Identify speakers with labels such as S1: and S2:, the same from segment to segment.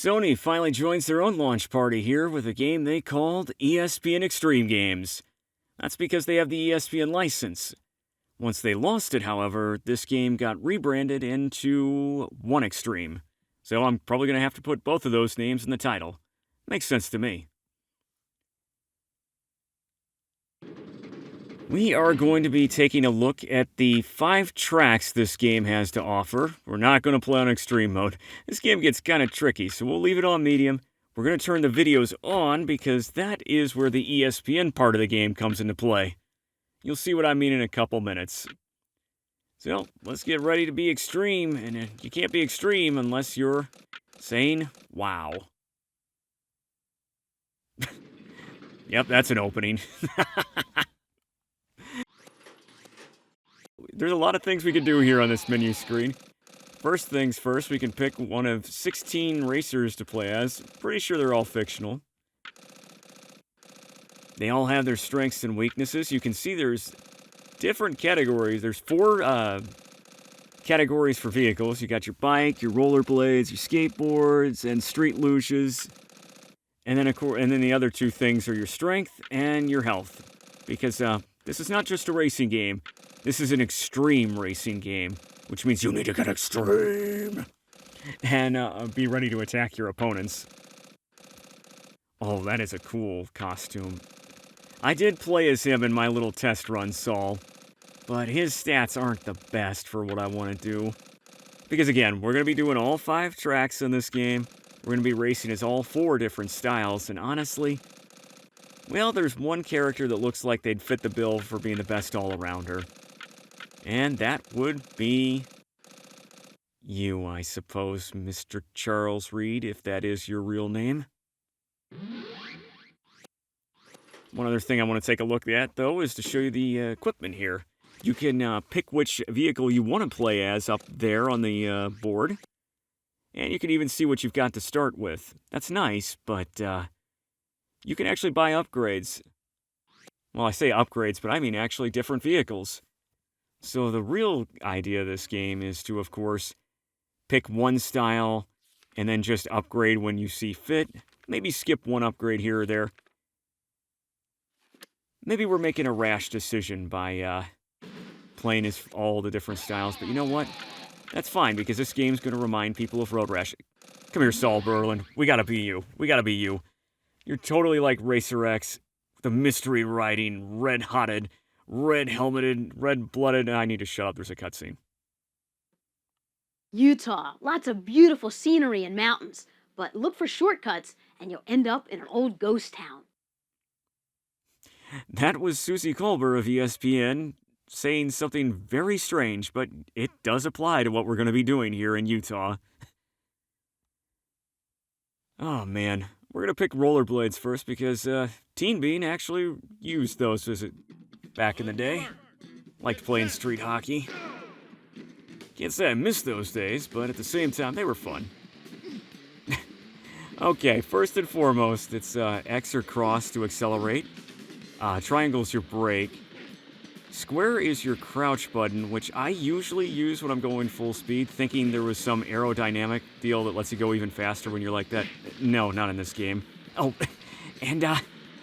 S1: Sony finally joins their own launch party here with a game they called ESPN Extreme Games. That's because they have the ESPN license. Once they lost it, however, this game got rebranded into 1Xtreme. So I'm probably going to have to put both of those names in the title. Makes sense to me. We are going to be taking a look at the 5 tracks this game has to offer. We're not going to play on extreme mode. This game gets kind of tricky, so we'll leave it on medium. We're going to turn the videos on because that is where the ESPN part of the game comes into play. You'll see what I mean in a couple minutes. So, let's get ready to be extreme, and you can't be extreme unless you're saying, wow. Yep, that's an opening. There's a lot of things we can do here on this menu screen. First things first, we can pick one of 16 racers to play as. Pretty sure they're all fictional. They all have their strengths and weaknesses. You can see there's different categories. There's 4 categories for vehicles. You got your bike, your rollerblades, your skateboards, and street luges. And then the other 2 things are your strength and your health. Because this is not just a racing game. This is an extreme racing game, which means you need to get extreme and be ready to attack your opponents. Oh, that is a cool costume. I did play as him in my little test run, Saul, but his stats aren't the best for what I want to do. Because again, we're going to be doing all 5 tracks in this game. We're going to be racing as all 4 different styles, and honestly, well, there's one character that looks like they'd fit the bill for being the best all-arounder. And that would be you, I suppose, Mr. Charles Reed, if that is your real name. One other thing I want to take a look at, though, is to show you the equipment here. You can pick which vehicle you want to play as up there on the board. And you can even see what you've got to start with. That's nice, but you can actually buy upgrades. Well, I say upgrades, but I mean actually different vehicles. So the real idea of this game is to, of course, pick one style and then just upgrade when you see fit. Maybe skip one upgrade here or there. Maybe we're making a rash decision by playing as all the different styles, but you know what? That's fine, because this game's going to remind people of Road Rash. Come here, Saul Berlin. We gotta be you. We gotta be you. You're totally like Racer X, the mystery riding, red-hotted, red-helmeted, red-blooded... I need to shut up, there's a cutscene.
S2: Utah, lots of beautiful scenery and mountains, but look for shortcuts and you'll end up in an old ghost town.
S1: That was Susie Colbert of ESPN saying something very strange, but it does apply to what we're going to be doing here in Utah. Oh man, we're going to pick rollerblades first because Teen Bean actually used those back in the day. Liked playing street hockey. Can't say I missed those days, but at the same time, they were fun. Okay, first and foremost, it's X or cross to accelerate. Triangle's your brake. Square is your crouch button, which I usually use when I'm going full speed, thinking there was some aerodynamic deal that lets you go even faster when you're like that. No, not in this game. Oh, and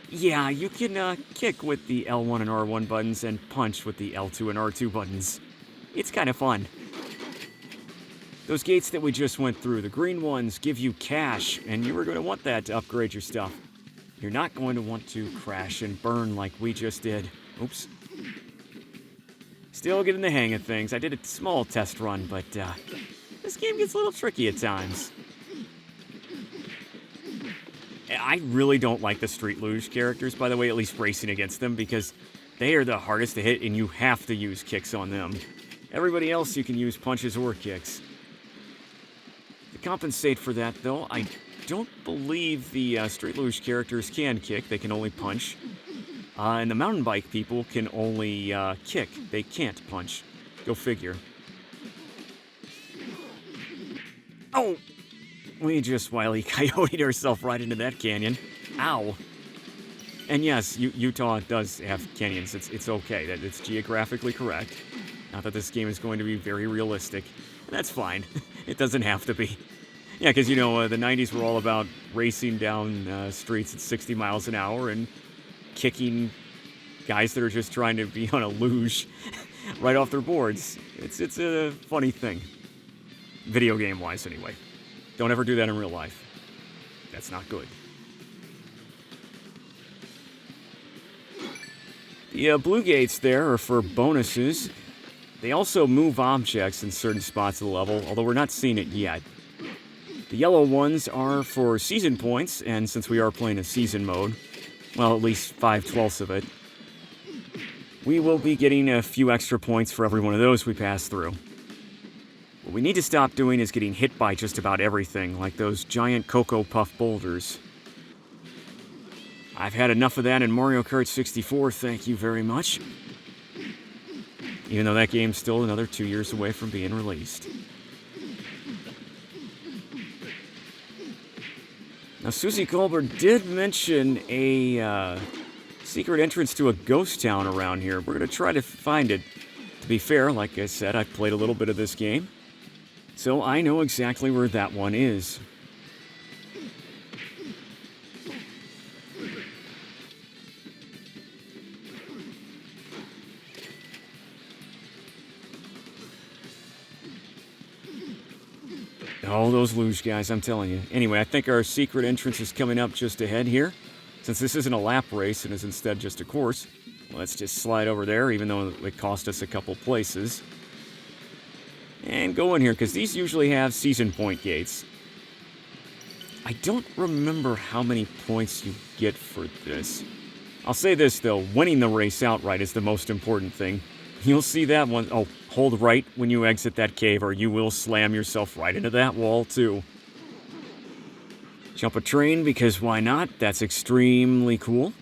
S1: yeah, you can kick with the L1 and R1 buttons and punch with the L2 and R2 buttons. It's kind of fun. Those gates that we just went through, the green ones, give you cash, and you were going to want that to upgrade your stuff. You're not going to want to crash and burn like we just did. Oops. Still getting the hang of things. I did a small test run, but this game gets a little tricky at times. I really don't like the Street Luge characters, by the way, at least racing against them, because they are the hardest to hit and you have to use kicks on them. Everybody else you can use punches or kicks. To compensate for that, though, I don't believe the Street Luge characters can kick. They can only punch. And the mountain bike people can only kick. They can't punch. Go figure. Oh! We just Wile E. Coyote'd ourselves right into that canyon. Ow. And yes, Utah does have canyons. It's okay. It's geographically correct. Not that this game is going to be very realistic. That's fine. It doesn't have to be. Yeah, because, the 90s were all about racing down streets at 60 miles an hour and kicking guys that are just trying to be on a luge right off their boards. It's a funny thing. Video game-wise, anyway. Don't ever do that in real life. That's not good. The blue gates there are for bonuses. They also move objects in certain spots of the level, although we're not seeing it yet. The yellow ones are for season points, and since we are playing a season mode, well, at least 5/12 of it, we will be getting a few extra points for every one of those we pass through. What we need to stop doing is getting hit by just about everything, like those giant Cocoa Puff boulders. I've had enough of that in Mario Kart 64, thank you very much. Even though that game's still another 2 years away from being released. Now, Susie Goldberg did mention a secret entrance to a ghost town around here. We're going to try to find it. To be fair, like I said, I've played a little bit of this game, so I know exactly where that one is. Oh, those luge guys, I'm telling you. Anyway, I think our secret entrance is coming up just ahead here. Since this isn't a lap race and is instead just a course, let's just slide over there, even though it cost us a couple places. And go in here, because these usually have season point gates. I don't remember how many points you get for this. I'll say this, though. Winning the race outright is the most important thing. You'll see that one. Oh, hold right when you exit that cave, or you will slam yourself right into that wall, too. Jump a train, because why not? That's extremely cool.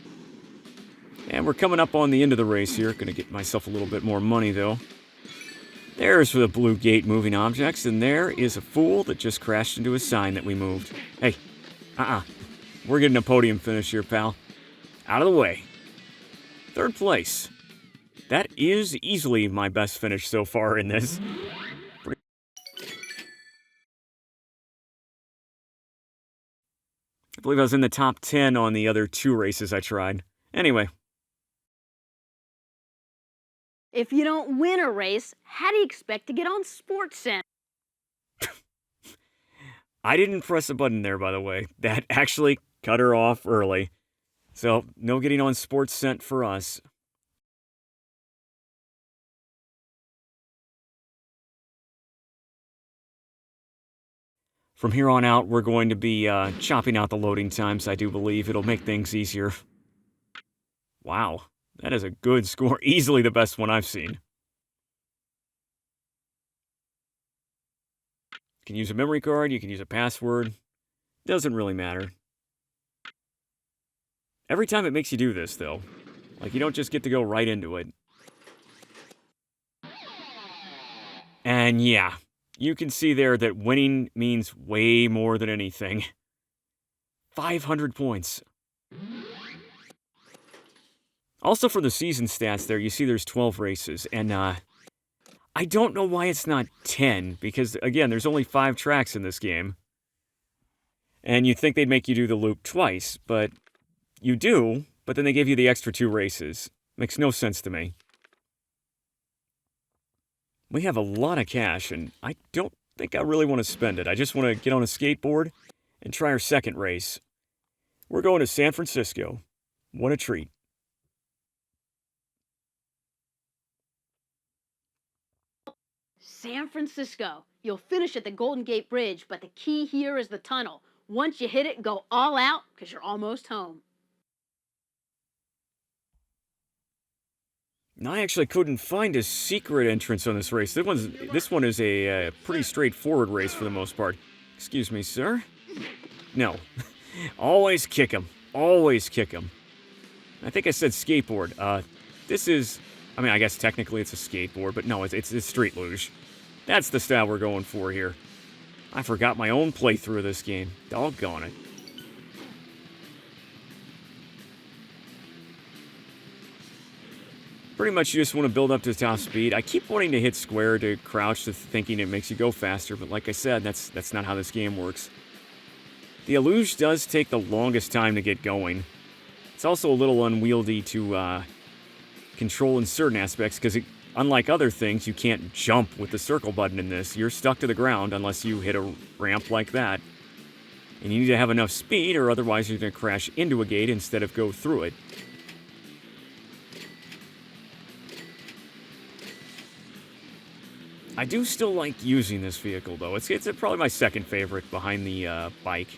S1: And we're coming up on the end of the race here. Gonna get myself a little bit more money, though. There's for the blue gate moving objects, and there is a fool that just crashed into a sign that we moved. Hey, we're getting a podium finish here, pal. Out of the way. 3rd place. That is easily my best finish so far in this. I believe I was in the top 10 on the other 2 races I tried. Anyway.
S2: If you don't win a race, how do you expect to get on SportsCenter?
S1: I didn't press a button there, by the way. That actually cut her off early. So, no getting on SportsCenter for us. From here on out, we're going to be chopping out the loading times, I do believe. It'll make things easier. Wow, that is a good score. Easily the best one I've seen. You can use a memory card, you can use a password. Doesn't really matter. Every time it makes you do this, though. Like, you don't just get to go right into it. And yeah. You can see there that winning means way more than anything. 500 points. Also for the season stats there, you see there's 12 races. And I don't know why it's not 10. Because, again, there's only 5 tracks in this game. And you'd think they'd make you do the loop twice. But you do. But then they give you the extra 2 races. Makes no sense to me. We have a lot of cash, and I don't think I really want to spend it. I just want to get on a skateboard and try our 2nd race. We're going to San Francisco. What a treat.
S2: San Francisco. You'll finish at the Golden Gate Bridge, but the key here is the tunnel. Once you hit it, go all out, because you're almost home.
S1: Now, I actually couldn't find a secret entrance on this race. This one is a pretty straightforward race for the most part. Excuse me, sir? No. Always kick him. Always kick him. I think I said skateboard. This is... I mean, I guess technically it's a skateboard, but no, it's street luge. That's the style we're going for here. I forgot my own playthrough of this game. Doggone it. Pretty much you just want to build up to top speed. I keep wanting to hit square to crouch to thinking it makes you go faster, but like I said, that's not how this game works. The Illuge does take the longest time to get going. It's also a little unwieldy to control in certain aspects, because unlike other things, you can't jump with the circle button in this. You're stuck to the ground unless you hit a ramp like that. And you need to have enough speed, or otherwise you're going to crash into a gate instead of go through it. I do still like using this vehicle, though. It's probably my second favorite behind the bike.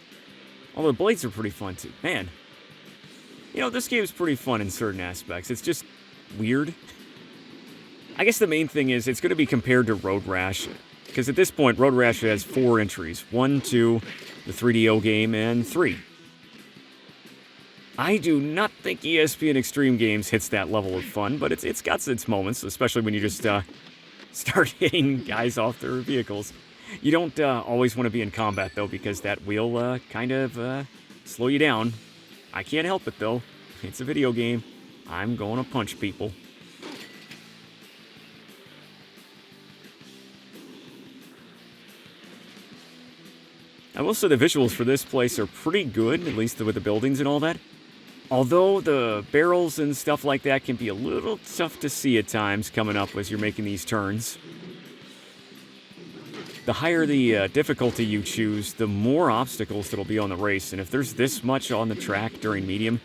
S1: Although the blades are pretty fun, too. Man, you know, this game's pretty fun in certain aspects. It's just weird. I guess the main thing is it's going to be compared to Road Rash, because at this point, Road Rash has 4 entries. 1, 2, the 3DO game, and 3. I do not think ESPN Extreme Games hits that level of fun, but it's got its moments, especially when you just start hitting guys off their vehicles. You don't always want to be in combat, though, because that will kind of slow you down. I can't help it, though. It's a video game. I'm going to punch people. I will say the visuals for this place are pretty good, at least with the buildings and all that. Although the barrels and stuff like that can be a little tough to see at times coming up as you're making these turns. The higher the difficulty you choose, the more obstacles that'll be on the race. And if there's this much on the track during medium,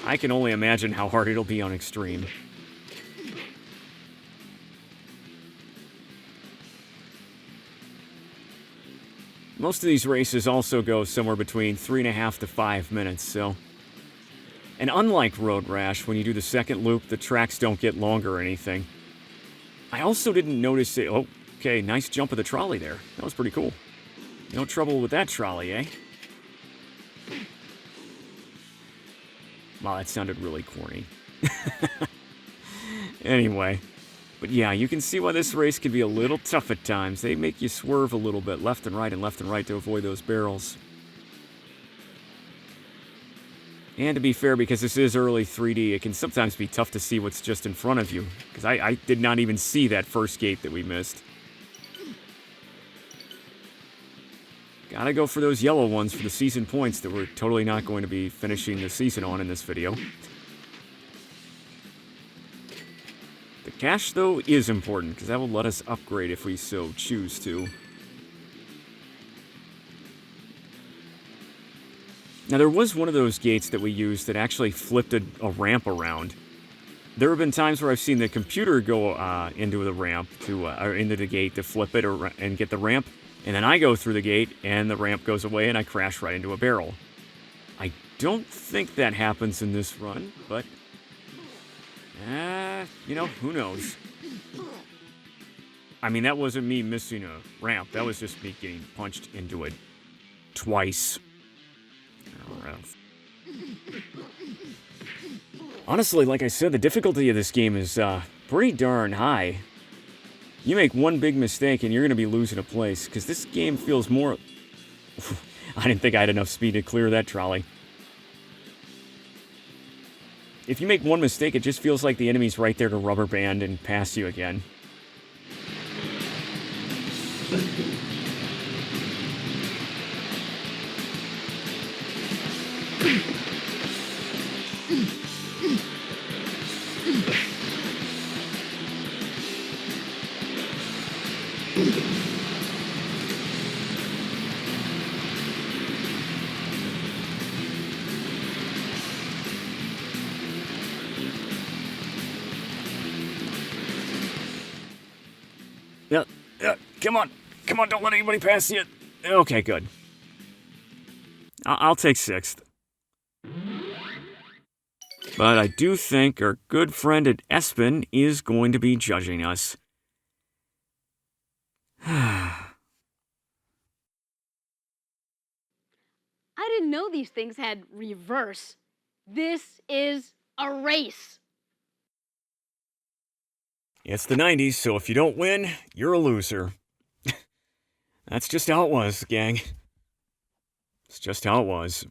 S1: I can only imagine how hard it'll be on extreme. Most of these races also go somewhere between 3.5 to 5 minutes, so... And unlike Road Rash, when you do the second loop, the tracks don't get longer or anything. I also didn't notice it... Oh, okay, nice jump of the trolley there. That was pretty cool. No trouble with that trolley, eh? Wow, that sounded really corny. Anyway. But yeah, you can see why this race can be a little tough at times. They make you swerve a little bit left and right to avoid those barrels. And to be fair, because this is early 3D, it can sometimes be tough to see what's just in front of you. Because I did not even see that first gate that we missed. Gotta go for those yellow ones for the season points that we're totally not going to be finishing the season on in this video. The cash, though, is important, because that will let us upgrade if we so choose to. Now, there was one of those gates that we used that actually flipped a ramp around. There have been times where I've seen the computer go into the ramp, or into the gate to flip it and get the ramp, and then I go through the gate, and the ramp goes away, and I crash right into a barrel. I don't think that happens in this run, but... you know, who knows? I mean, that wasn't me missing a ramp. That was just me getting punched into it twice. Honestly, like I said, the difficulty of this game is pretty darn high. You make one big mistake and you're going to be losing a place, because this game feels more... I didn't think I had enough speed to clear that trolley. If you make one mistake, it just feels like the enemy's right there to rubber band and pass you again. Come on, don't let anybody pass you. Okay, good. I'll take 6th. But I do think our good friend at ESPN is going to be judging us.
S2: I didn't know these things had reverse. This is a race.
S1: It's the 90s, so if you don't win, you're a loser. That's just how it was, gang. It's just how it was.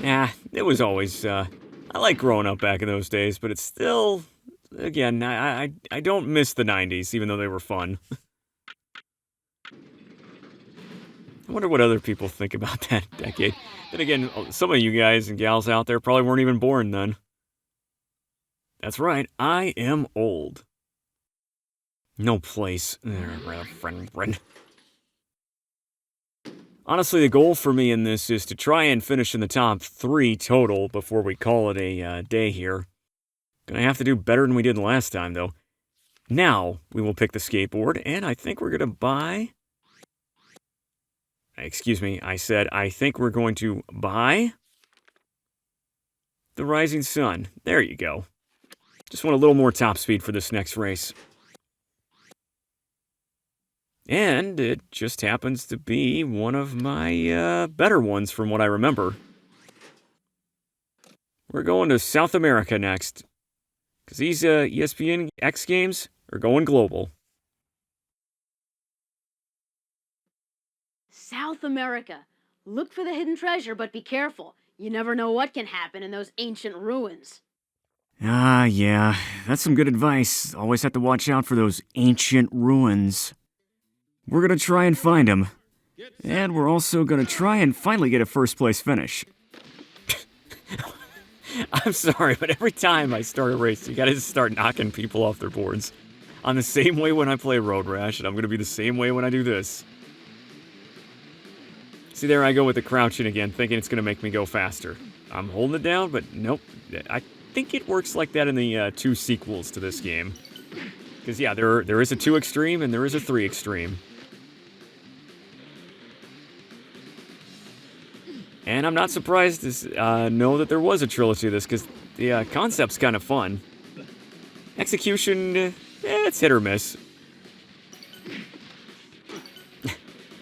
S1: Yeah, it was always, I like growing up back in those days, but it's still again, I don't miss the 90s, even though they were fun. I wonder what other people think about that decade. Then again, some of you guys and gals out there probably weren't even born then. That's right, I am old. No place. Honestly, the goal for me in this is to try and finish in the top 3 total before we call it a day here. Gonna have to do better than we did last time, though. Now, we will pick the skateboard, and I think we're gonna buy... Excuse me, I said I think we're going to buy... the Rising Sun. There you go. Just want a little more top speed for this next race. And it just happens to be one of my better ones from what I remember. We're going to South America next. Because these ESPN X games are going global.
S2: South America. Look for the hidden treasure, but be careful. You never know what can happen in those ancient ruins.
S1: Ah, yeah. That's some good advice. Always have to watch out for those ancient ruins. We're gonna try and find them. And we're also gonna try and finally get a first place finish. I'm sorry, but every time I start a race, you gotta just start knocking people off their boards. I'm the same way when I play Road Rash, and I'm gonna be the same way when I do this. See, there I go with the crouching again, thinking it's gonna make me go faster. I'm holding it down, but nope. I think it works like that in the 2 sequels to this game. Because, yeah, there is a 2Xtreme and there is a 3Xtreme. And I'm not surprised to know that there was a trilogy of this, because the concept's kind of fun. Execution, it's hit or miss.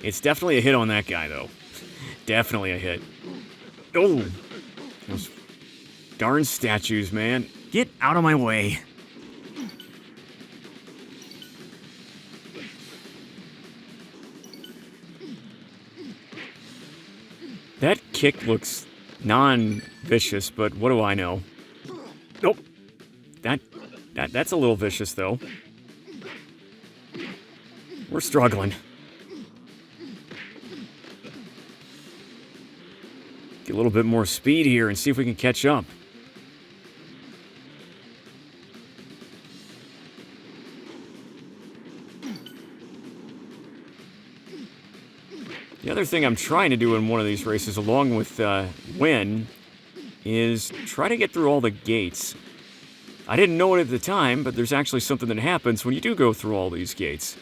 S1: It's definitely a hit on that guy, though. Definitely a hit. Oh! Those darn statues, man. Get out of my way. That kick looks non-vicious, but what do I know? Nope. That's a little vicious, though. We're struggling. Get a little bit more speed here and see if we can catch up. The other thing I'm trying to do in one of these races, along with win, is try to get through all the gates. I didn't know it at the time, but there's actually something that happens when you do go through all these gates.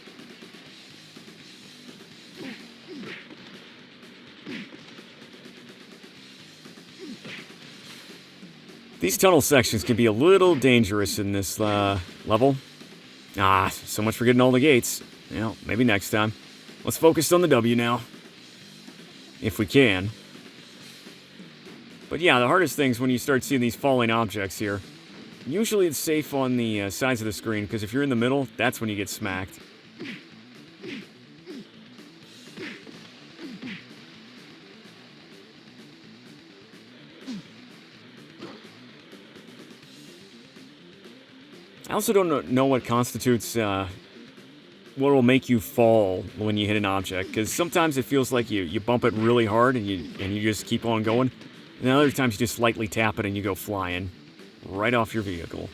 S1: These tunnel sections can be a little dangerous in this level. Ah, so much for getting all the gates. Well, maybe next time. Let's focus on the W now. If we can. But yeah, the hardest thing is when you start seeing these falling objects here. Usually it's safe on the sides of the screen, because if you're in the middle, that's when you get smacked. I also don't know what constitutes what will make you fall when you hit an object, because sometimes it feels like you bump it really hard and you just keep on going, and other times you just lightly tap it and you go flying right off your vehicle.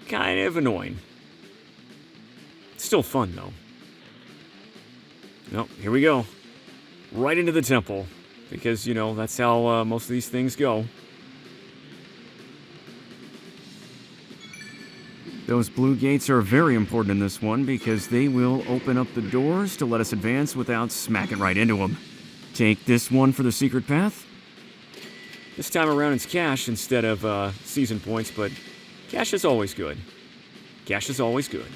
S1: Kind of annoying. Still fun though. Well, here we go. Right into the temple, because, you know, that's how most of these things go. Those blue gates are very important in this one because they will open up the doors to let us advance without smacking right into them. Take this one for the secret path. This time around it's cash instead of season points, but cash is always good. Cash is always good.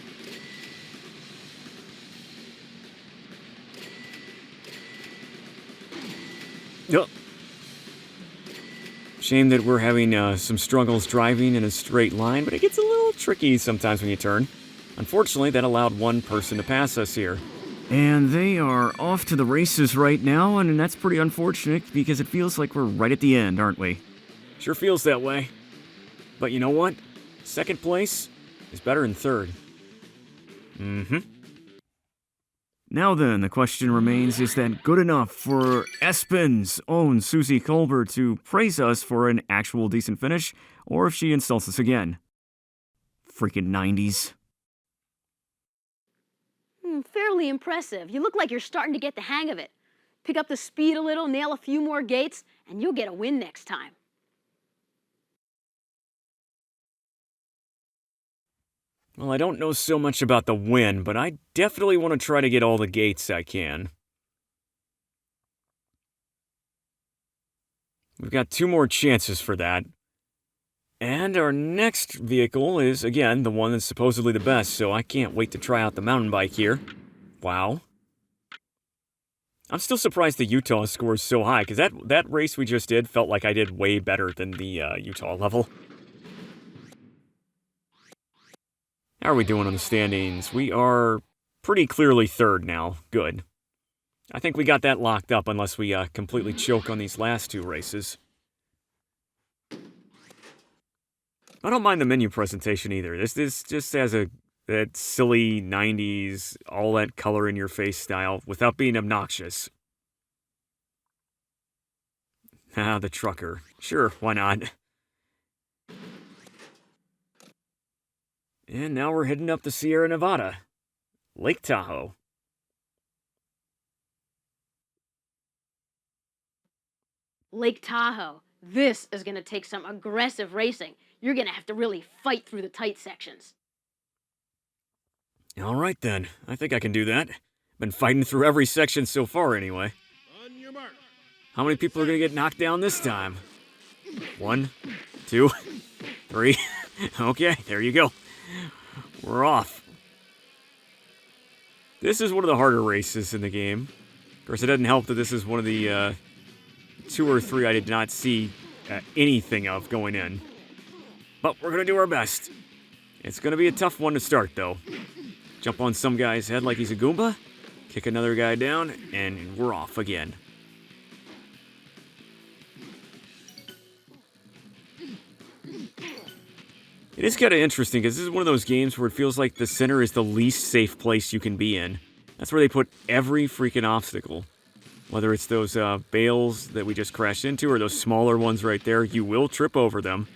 S1: Yup. Shame that we're having some struggles driving in a straight line, but it gets a little tricky sometimes when you turn. Unfortunately, that allowed one person to pass us here. And they are off to the races right now, and that's pretty unfortunate because it feels like we're right at the end, aren't we? Sure feels that way. But you know what? Second place is better than third. Now then, the question remains, is that good enough for Espen's own Susie Colbert to praise us for an actual decent finish, or if she insults us again? Freaking 90s.
S2: Fairly impressive. You look like you're starting to get the hang of it. Pick up the speed a little, nail a few more gates, and you'll get a win next time.
S1: Well, I don't know so much about the win, but I definitely want to try to get all the gates I can. We've got 2 more chances for that. And our next vehicle is, again, the one that's supposedly the best, so I can't wait to try out the mountain bike here. Wow. I'm still surprised the Utah score is so high, because that race we just did felt like I did way better than the Utah level. How are we doing on the standings? We are pretty clearly third now. Good. I think we got that locked up unless we completely choke on these last 2 races. I don't mind the menu presentation either. This just has that silly 90s, all that color in your face style without being obnoxious. Ah, the trucker. Sure, why not? And now we're heading up to Sierra Nevada. Lake Tahoe.
S2: Lake Tahoe. This is going to take some aggressive racing. You're going to have to really fight through the tight sections.
S1: All right then, I think I can do that. Been fighting through every section so far anyway.
S3: On your mark.
S1: How many people are gonna get knocked down this time? 1, 2, 3. Okay, there you go. We're off. This is one of the harder races in the game. Of course, it doesn't help that this is one of the 2 or 3 I did not see anything of going in. But we're gonna do our best. It's gonna be a tough one to start, though. Jump on some guy's head like he's a Goomba, kick another guy down, and we're off again. It is kind of interesting because this is one of those games where it feels like the center is the least safe place you can be in. That's where they put every freaking obstacle. Whether it's those bales that we just crashed into or those smaller ones right there, you will trip over them.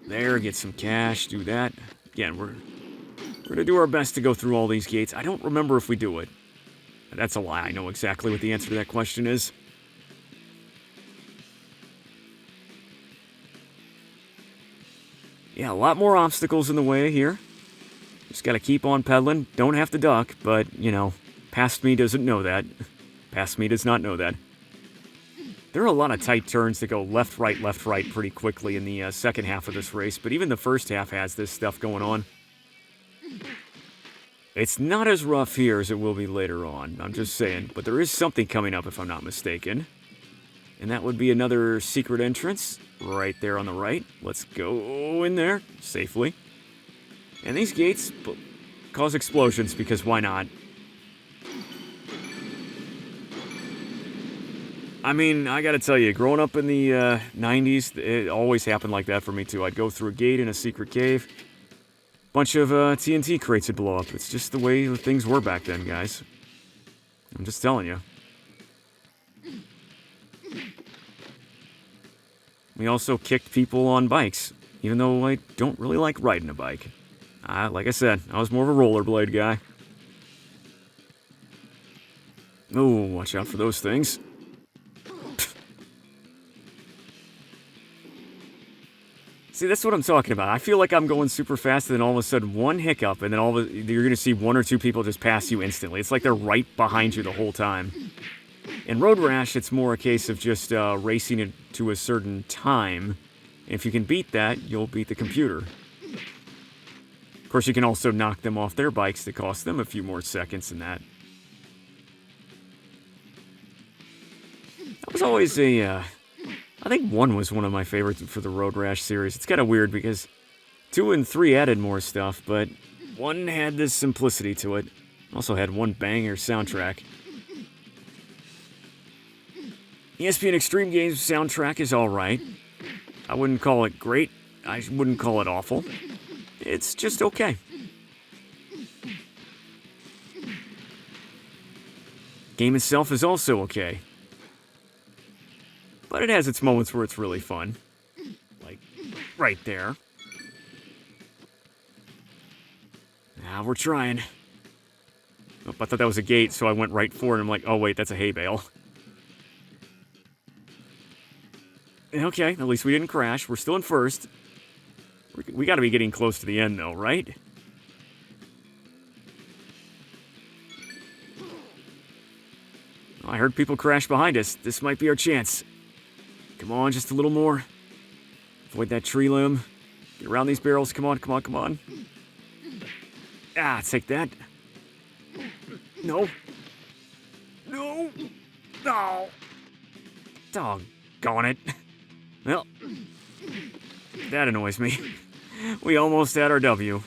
S1: There, get some cash, do that. Again, we're going to do our best to go through all these gates. I don't remember if we do it. That's a lie. I know exactly what the answer to that question is. Yeah, a lot more obstacles in the way here. Just got to keep on pedaling. Don't have to duck, but, you know, past me doesn't know that. Past me does not know that. There are a lot of tight turns that go left, right, pretty quickly in the second half of this race, but even the first half has this stuff going on. It's not as rough here as it will be later on, I'm just saying, but there is something coming up if I'm not mistaken. And that would be another secret entrance right there on the right. Let's go in there safely. And these gates cause explosions because why not? I mean, I gotta tell you, growing up in the 90s, it always happened like that for me too. I'd go through a gate in a secret cave. Bunch of TNT crates would blow up. It's just the way things were back then, guys. I'm just telling you. We also kicked people on bikes, even though I don't really like riding a bike. Like I said, I was more of a rollerblade guy. Oh, watch out for those things. See, that's what I'm talking about. I feel like I'm going super fast, and then all of a sudden one hiccup, and then you're going to see 1 or 2 people just pass you instantly. It's like they're right behind you the whole time. In Road Rash, it's more a case of just racing it to a certain time. If you can beat that, you'll beat the computer. Of course, you can also knock them off their bikes to cost them a few more seconds than that. That was always I think 1 was one of my favorites for the Road Rash series. It's kind of weird because 2 and 3 added more stuff, but 1 had this simplicity to it. Also had one banger soundtrack. ESPN Extreme Games soundtrack is alright. I wouldn't call it great. I wouldn't call it awful. It's just okay. Game itself is also okay. But it has its moments where it's really fun. Like, right there. Ah, we're trying. Oh, I thought that was a gate, so I went right for it, and I'm like, oh wait, that's a hay bale. Okay, at least we didn't crash. We're still in first. We gotta be getting close to the end, though, right? Oh, I heard people crash behind us. This might be our chance. Come on, just a little more. Avoid that tree limb. Get around these barrels. Come on, come on, come on. Ah, take that. No. No. No. Doggone it. Well, that annoys me. We almost had our W.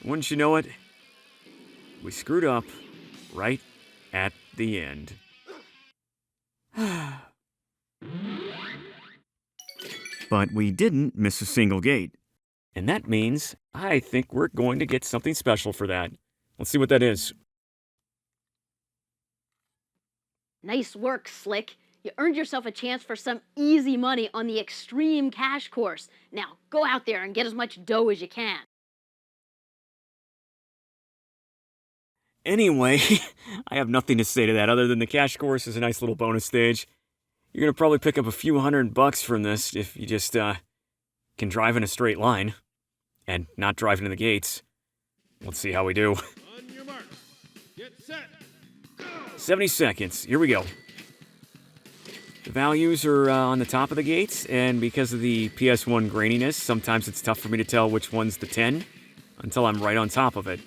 S1: Wouldn't you know it? We screwed up right at the end. But we didn't miss a single gate. And that means I think we're going to get something special for that. Let's see what that is.
S2: Nice work, Slick. You earned yourself a chance for some easy money on the Extreme Cash course. Now, go out there and get as much dough as you can.
S1: Anyway, I have nothing to say to that other than the cash course is a nice little bonus stage. You're going to probably pick up a few $100 from this if you just can drive in a straight line and not drive into the gates. Let's see how we do.
S3: On your mark. Get set. Go.
S1: 70 seconds. Here we go. The values are on the top of the gates, and because of the PS1 graininess, sometimes it's tough for me to tell which one's the 10 until I'm right on top of it.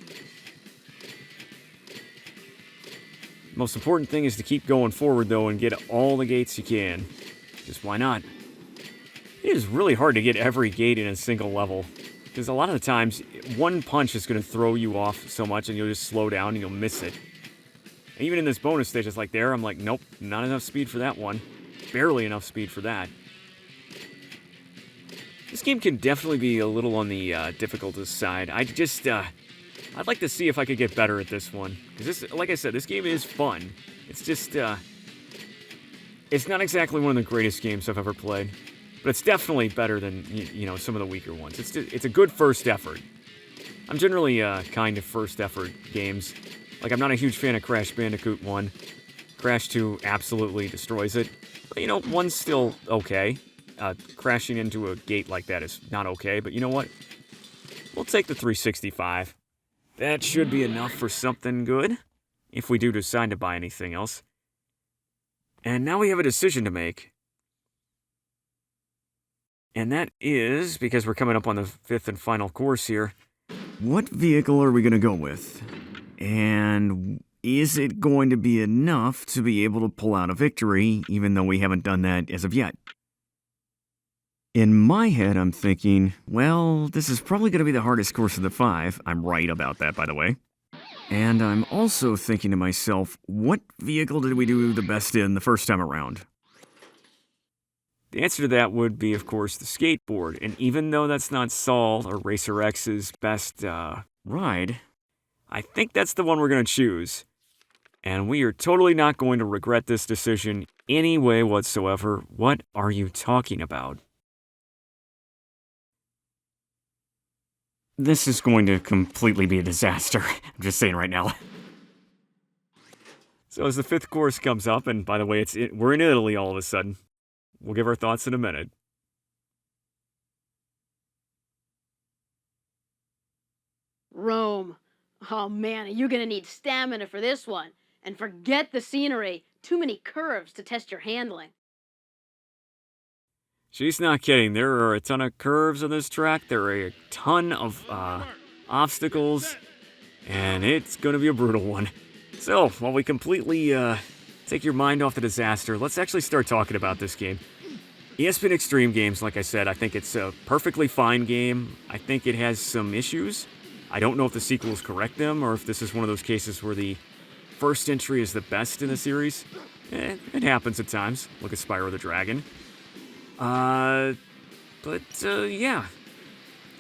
S1: Most important thing is to keep going forward, though, and get all the gates you can. Just why not? It is really hard to get every gate in a single level, because a lot of the times, one punch is going to throw you off so much, and you'll just slow down and you'll miss it. And even in this bonus stage, it's like there, I'm like, nope, not enough speed for that one. Barely enough speed for that. This game can definitely be a little on the difficult side. I'd like to see if I could get better at this one. Because this, like I said, this game is fun. It's just, it's not exactly one of the greatest games I've ever played. But it's definitely better than, you know, some of the weaker ones. It's a good first effort. I'm generally kind of first effort games. Like, I'm not a huge fan of Crash Bandicoot 1. Crash 2 absolutely destroys it. But, you know, 1's still okay. Crashing into a gate like that is not okay. But you know what? We'll take the 365. That should be enough for something good, if we do decide to buy anything else. And now we have a decision to make. And that is, because we're coming up on the 5th and final course here, what vehicle are we going to go with? And is it going to be enough to be able to pull out a victory, even though we haven't done that as of yet? In my head, I'm thinking, well, this is probably going to be the hardest course of the 5. I'm right about that, by the way. And I'm also thinking to myself, what vehicle did we do the best in the first time around? The answer to that would be, of course, the skateboard. And even though that's not Saul or Racer X's best ride, I think that's the one we're going to choose. And we are totally not going to regret this decision any way whatsoever. What are you talking about? This is going to completely be a disaster. I'm just saying right now. So as the 5th course comes up, and by the way, we're in Italy all of a sudden. We'll give our thoughts in a minute.
S2: Rome. Oh man, you're gonna need stamina for this one. And forget the scenery. Too many curves to test your handling.
S1: She's not kidding. There are a ton of curves on this track. There are a ton of obstacles. And it's going to be a brutal one. So, while we completely take your mind off the disaster, let's actually start talking about this game. ESPN Extreme Games, like I said, I think it's a perfectly fine game. I think it has some issues. I don't know if the sequels correct them or if this is one of those cases where the first entry is the best in the series. It happens at times. Look at Spyro the Dragon. Yeah.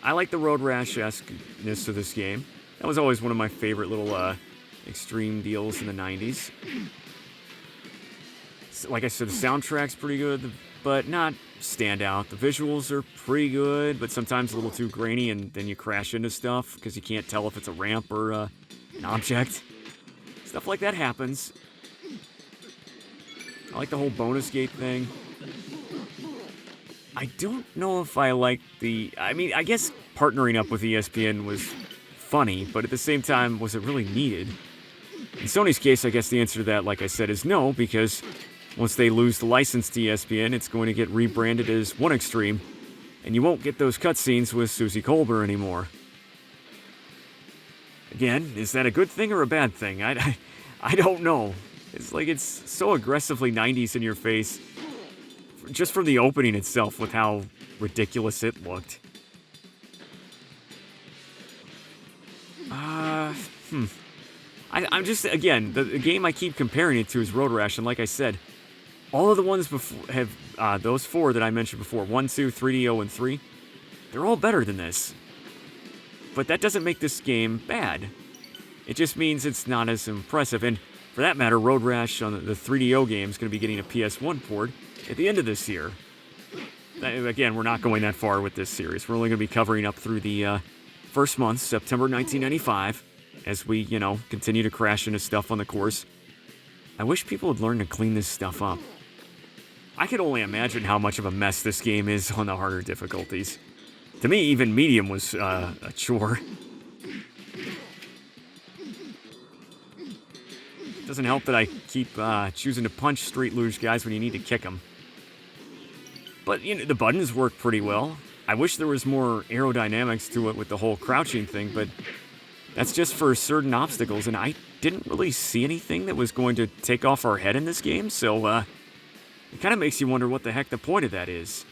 S1: I like the Road Rash-esque-ness of this game. That was always one of my favorite little extreme deals in the 90s. Like I said, the soundtrack's pretty good, but not standout. The visuals are pretty good, but sometimes a little too grainy, and then you crash into stuff because you can't tell if it's a ramp or an object. Stuff like that happens. I like the whole bonus gate thing. I don't know if I like I guess partnering up with ESPN was funny, but at the same time, was it really needed? In Sony's case, I guess the answer to that, like I said, is no, because once they lose the license to ESPN, it's going to get rebranded as 1Xtreme, and you won't get those cutscenes with Susie Colbert anymore. Again, is that a good thing or a bad thing? I don't know. It's like it's so aggressively 90s in your face, just from the opening itself with how ridiculous it looked. I'm just, again, the game I keep comparing it to is Road Rash, and like I said, all of the ones before have, those four that I mentioned before, 1, 2, 3DO, and 3, they're all better than this. But that doesn't make this game bad. It just means it's not as impressive, and for that matter, Road Rash on the 3DO game is going to be getting a PS1 port at the end of this year. Again, we're not going that far with this series. We're only going to be covering up through the first month, September 1995, as we, continue to crash into stuff on the course. I wish people would learn to clean this stuff up. I could only imagine how much of a mess this game is on the harder difficulties. To me, even medium was a chore. It doesn't help that I keep choosing to punch Street Luge guys when you need to kick them. But, the buttons work pretty well. I wish there was more aerodynamics to it with the whole crouching thing, but that's just for certain obstacles, and I didn't really see anything that was going to take off our head in this game, so it kind of makes you wonder what the heck the point of that is.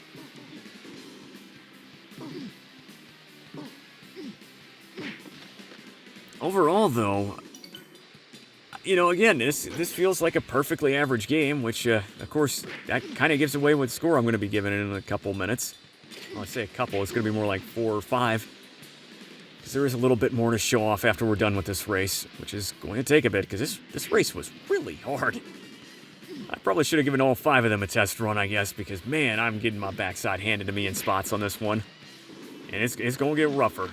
S1: Overall, though, again, this feels like a perfectly average game, which, of course, that kind of gives away what score I'm going to be giving it in a couple minutes. Well, I say a couple, it's going to be more like 4 or 5. Because there is a little bit more to show off after we're done with this race, which is going to take a bit, because this race was really hard. I probably should have given all 5 of them a test run, I guess, because, man, I'm getting my backside handed to me in spots on this one. And it's going to get rougher.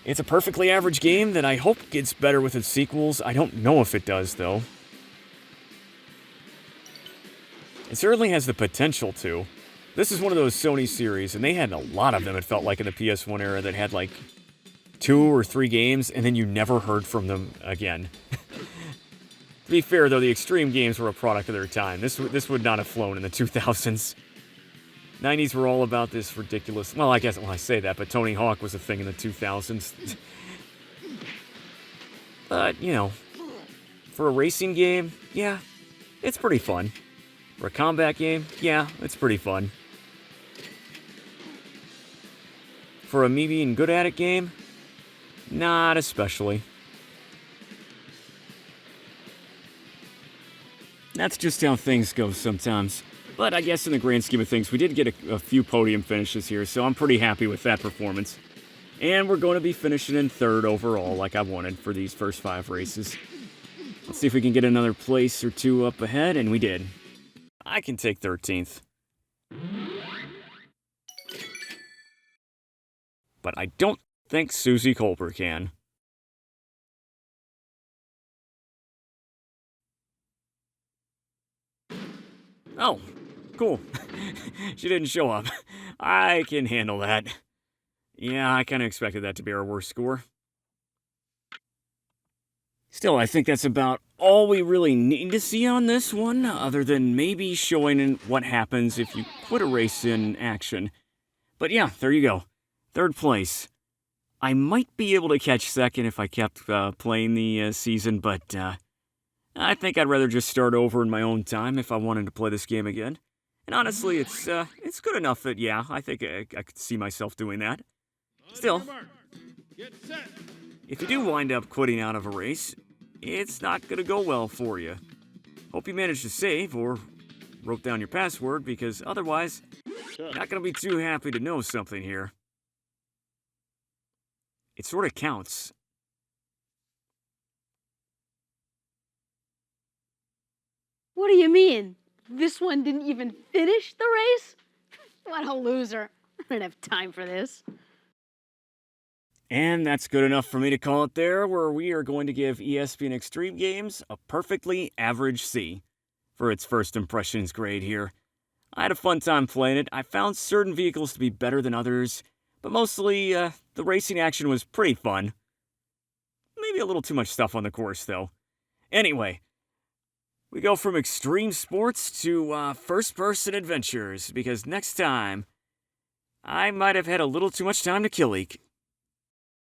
S1: It's a perfectly average game that I hope gets better with its sequels. I don't know if it does, though. It certainly has the potential to. This is one of those Sony series, and they had a lot of them, it felt like, in the PS1 era that had, 2 or 3 games, and then you never heard from them again. To be fair, though, the Extreme games were a product of their time. This would not have flown in the 2000s. 90s were all about this ridiculous... Well, I guess, I say that, but Tony Hawk was a thing in the 2000s. But, for a racing game, yeah, it's pretty fun. For a combat game, yeah, it's pretty fun. For a me being good at it game, not especially. That's just how things go sometimes. But I guess in the grand scheme of things, we did get a few podium finishes here, so I'm pretty happy with that performance. And we're going to be finishing in 3rd overall, like I wanted for these first 5 races. Let's see if we can get another place or 2 up ahead, and we did. I can take 13th. But I don't think Susie Colbert can. Oh, cool. She didn't show up. I can handle that. Yeah, I kind of expected that to be our worst score. Still, I think that's about all we really need to see on this one, other than maybe showing what happens if you quit a race in action. But yeah, there you go. Third place. I might be able to catch second if I kept playing the season, but I think I'd rather just start over in my own time if I wanted to play this game again. And honestly, it's good enough that, yeah, I think I could see myself doing that. Still,
S3: Get set.
S1: if you do wind up quitting out of a race, it's not going to go well for you. Hope you managed to save or wrote down your password, because otherwise, you're not going to be too happy to know something here. It sort of counts.
S2: What do you mean? This one didn't even finish the race? What a loser. I don't have time for this.
S1: And that's good enough for me to call it there, where we are going to give ESPN Extreme Games a perfectly average C for its first impressions grade here. I had a fun time playing it. I found certain vehicles to be better than others, but mostly the racing action was pretty fun. Maybe a little too much stuff on the course, though. Anyway, we go from extreme sports to first-person adventures, because next time, I might have had a little too much time to kill Eek.